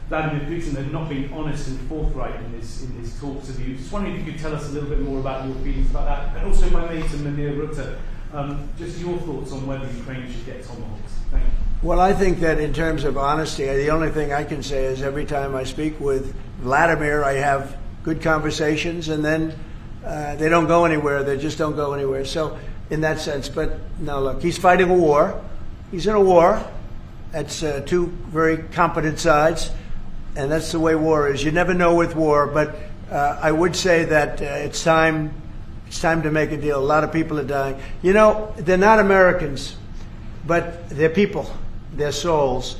Vladimir Putin had not been honest and forthright in his talks with you. Just wondering if you could tell us a little bit more about your feelings about that, and also my mate Vladimir Rutte, just your thoughts on whether Ukraine should get tomahawks. Thank you. Well, I think that in terms of honesty, the only thing I can say is every time I speak with Vladimir, I have good conversations, and then they don't go anywhere. They just don't go anywhere. So in that sense, but now look, he's fighting a war. He's in a war. That's two very competent sides, and that's the way war is. You never know with war, but I would say that it's time to make a deal. A lot of people are dying. You know, they're not Americans, but they're people. They're souls,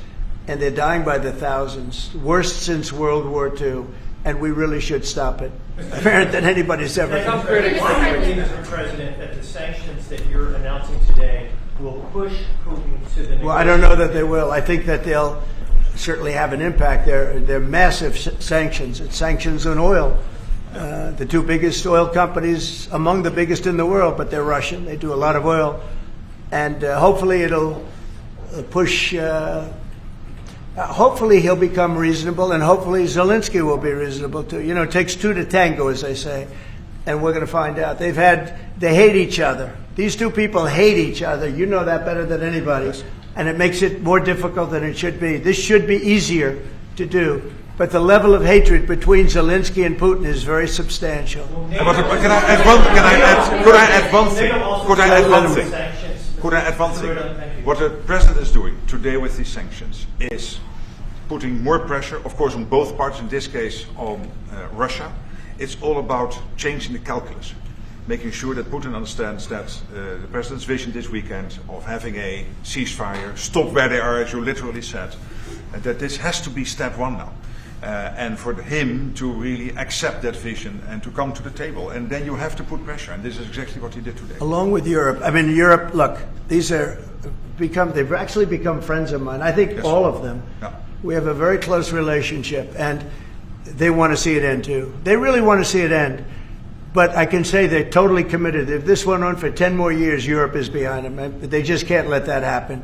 and they're dying by the thousands. Worst since World War II, and we really should stop it. Better than anybody's ever done. Some critics think, Mr. President, that the sanctions that you're announcing today will push Putin to the... Well, I don't know that they will. I think that they'll certainly have an impact. They're massive sanctions. It's sanctions on oil. The two biggest oil companies, among the biggest in the world, but they're Russian. They do a lot of oil. And hopefully it'll push... hopefully he'll become reasonable, and hopefully Zelensky will be reasonable too. You know, it takes two to tango, as they say, and we're going to find out. They hate each other. These two people hate each other. You know that better than anybody, and it makes it more difficult than it should be. This should be easier to do, but the level of hatred between Zelensky and Putin is very substantial. Could I add one thing? What the president is doing today with these sanctions is putting more pressure, of course, on both parties, in this case on Russia. It's all about changing the calculus, making sure that Putin understands that the president's vision this weekend of having a ceasefire, stop where they are, as you literally said, that this has to be step one now. And for him to really accept that vision and to come to the table. And then you have to put pressure, and this is exactly what he did today. Along with Europe. I mean, Europe, look, they've actually become friends of mine. I think yes. All of them. Yeah. We have a very close relationship, and they want to see it end too. They really want to see it end. But I can say they're totally committed. If this went on for 10 more years, Europe is behind them. They just can't let that happen.